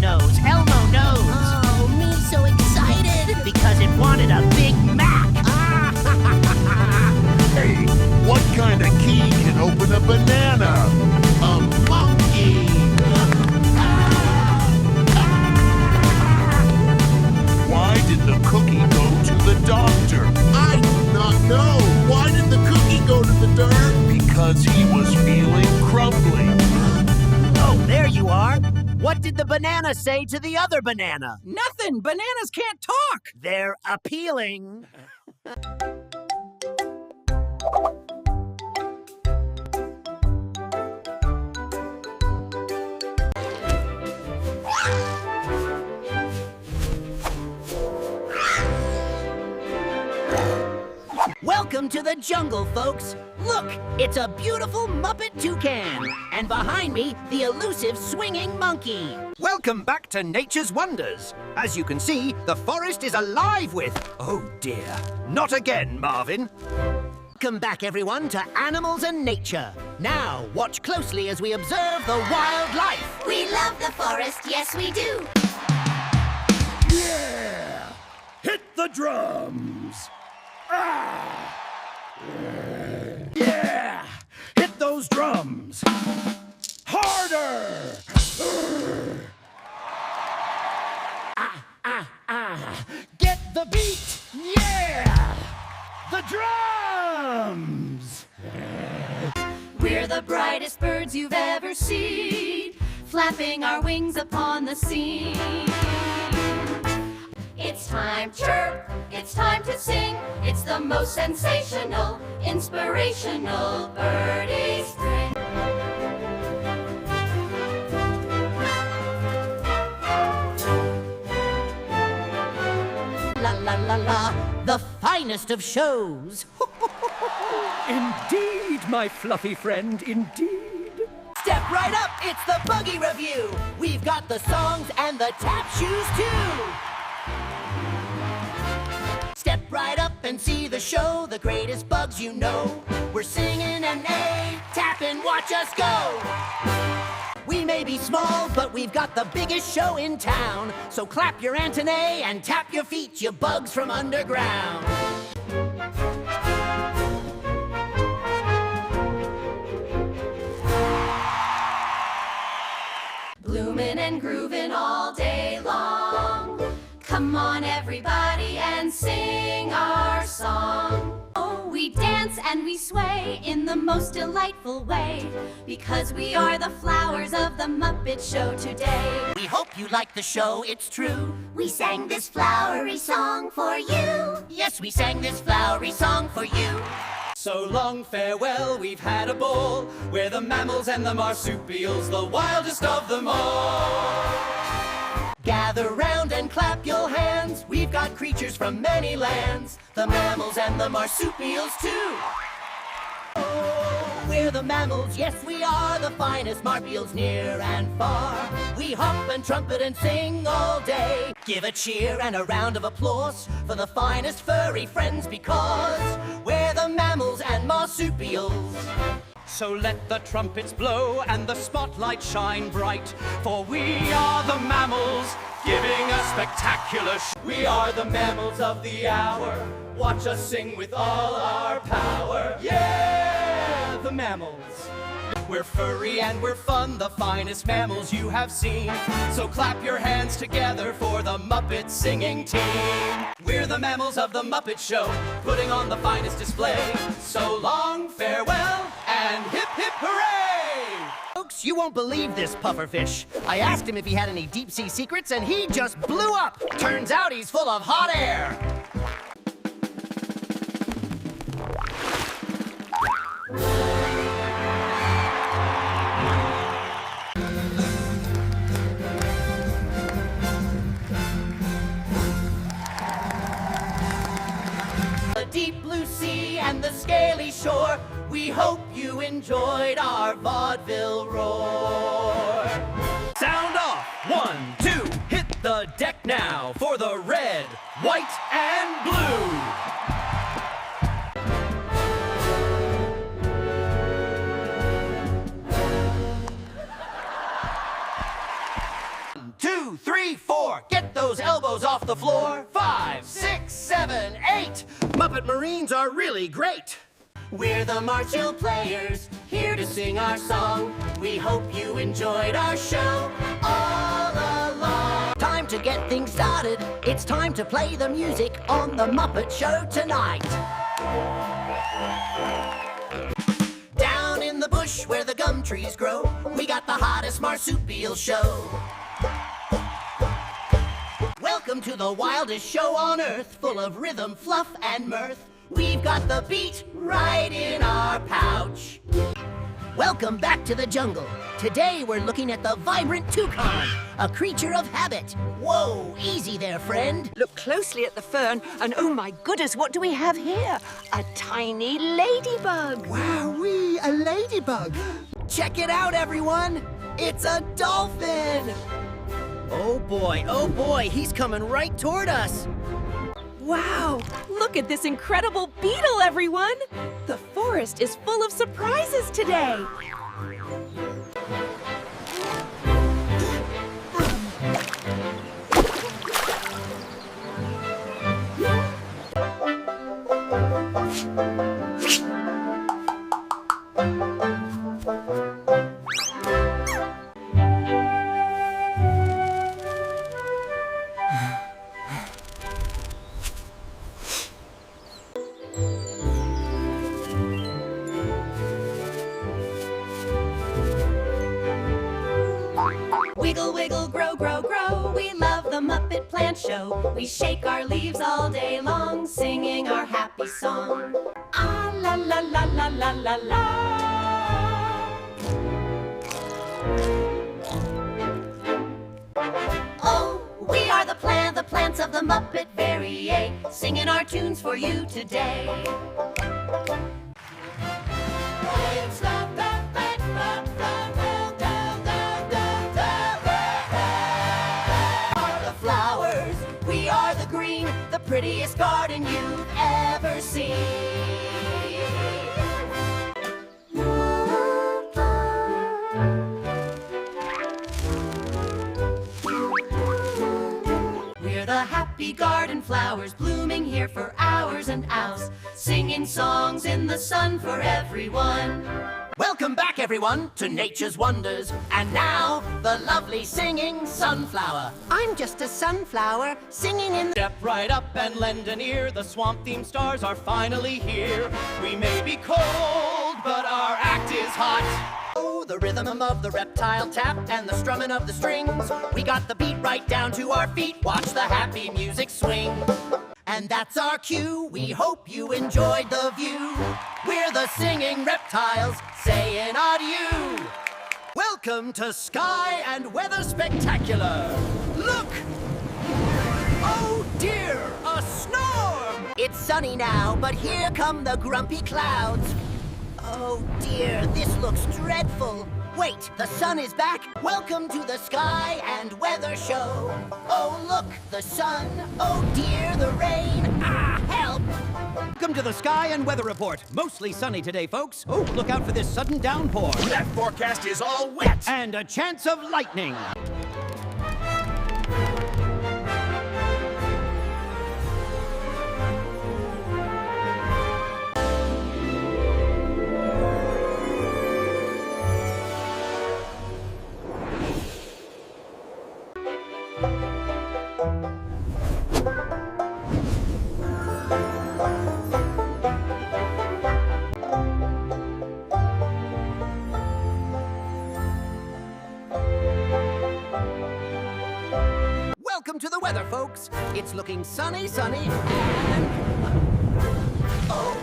knows, Elmo knows. Oh, me so excited. Because it wanted a Big Mac. Hey, what kind of key can open a banana? A monkey! Why did the cookie go to the doctor? I do not know. Why did the cookie go to the dirt? Because he was feeling crumbly. Oh, there you are. What did the banana say to the other banana? Nothing! Bananas can't talk! They're appealing. Welcome to the jungle, folks. Look, it's a beautiful Muppet toucan. And behind me, the elusive swinging monkey. Welcome back to Nature's Wonders. As you can see, the forest is alive with... Oh dear, not again, Marvin. Welcome back, everyone, to Animals and Nature. Now, watch closely as we observe the wildlife. We love the forest, yes we do. Yeah! Hit the drums! Ah! Yeah! Hit those drums! Harder! Get the beat! Yeah! The drums! We're the brightest birds you've ever seen, flapping our wings upon the scene. It's time, chirp, it's time to sing. It's the most sensational, inspirational birdie string. La la la la, the finest of shows. Indeed, my fluffy friend, indeed. Step right up, it's the Buggy Review. We've got the songs and the tap shoes too. Step right up and see the show, the greatest bugs you know. We're singing an A, tap and watch us go. We may be small, but we've got the biggest show in town. So clap your antennae and tap your feet, you bugs from underground. Bloomin' and groovin' all day long. Come on, everybody, and sing our song. Oh, we dance and we sway in the most delightful way, because we are the flowers of the Muppet Show today. We hope you like the show, it's true. We sang this flowery song for you. Yes, we sang this flowery song for you. So long, farewell, we've had a ball. We're the mammals and the marsupials, the wildest of them all. Gather round and clap your hands. We've got creatures from many lands, the mammals and the marsupials too. Oh, we're the mammals, yes we are, the finest marsupials near and far. We hop and trumpet and sing all day. Give a cheer and a round of applause for the finest furry friends, because we're the mammals and marsupials. So let the trumpets blow and the spotlight shine bright, for we are the mammals, giving a spectacular We are the mammals of the hour. Watch us sing with all our power. Yeah, the mammals. We're furry and we're fun, the finest mammals you have seen. So clap your hands together for the Muppet singing team. We're the mammals of the Muppet Show, putting on the finest display. So long, farewell, and hip hip hooray! Folks, you won't believe this pufferfish. I asked him if he had any deep-sea secrets, and he just blew up. Turns out he's full of hot air. The deep blue sea and the scaly shore, we hope you enjoyed our vaudeville roar. Sound off! 1, 2, hit the deck now for the red, white, and blue. 1, 2, tambourines are really great. We're the martial players, here to sing our song. We hope you enjoyed our show all along. Time to get things started. It's time to play the music on the Muppet Show tonight. Down in the bush where the gum trees grow, we got the hottest marsupial show. Welcome to the wildest show on earth, full of rhythm, fluff, and mirth. We've got the beat right in our pouch. Welcome back to the jungle. Today we're looking at the vibrant toucan, a creature of habit. Whoa, easy there, friend. Look closely at the fern, and oh my goodness, what do we have here? A tiny ladybug. Wowee, a ladybug. Check it out, everyone. It's a dolphin. Oh boy, he's coming right toward us. Wow! Look at this incredible beetle, everyone! The forest is full of surprises today! Wiggle, wiggle, grow, grow, grow. We love the Muppet Plant Show. We shake our leaves all day long, singing our happy song. Ah, la, la, la, la, la, la, la. Oh, we are the plants of the Muppet Verrier, singing our tunes for you today. It's not that the prettiest garden you've ever seen. We're the happy garden flowers, blooming here for hours and hours, singing songs in the sun for everyone. Welcome back, everyone, to Nature's Wonders. And now, the lovely singing sunflower. I'm just a sunflower singing in... Step right up and lend an ear. The swamp-themed stars are finally here. We may be cold, but our act is hot. Oh, the rhythm of the reptile tap and the strumming of the strings. We got the beat right down to our feet. Watch the happy music swing. And that's our cue. We hope you enjoyed the view. We're the singing reptiles saying adieu. Welcome to Sky and Weather Spectacular. Look! Oh dear, a storm! It's sunny now, but here come the grumpy clouds. Oh dear, this looks dreadful. Wait, the sun is back. Welcome to the Sky and Weather Show. Oh, look, the sun. Oh, dear, the rain. Ah, help! Welcome to the Sky and Weather Report. Mostly sunny today, folks. Oh, look out for this sudden downpour. That forecast is all wet. And a chance of lightning. Welcome to the weather, folks. It's looking sunny, and... Oh,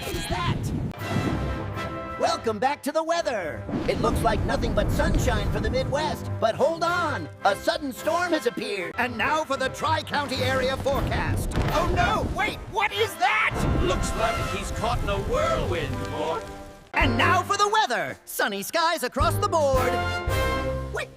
what is that? Welcome back to the weather. It looks like nothing but sunshine for the Midwest. But hold on, a sudden storm has appeared. And now for the Tri-County area forecast. Oh no, wait, what is that? Looks like he's caught in a whirlwind, Mort. And now for the weather. Sunny skies across the board. Wait.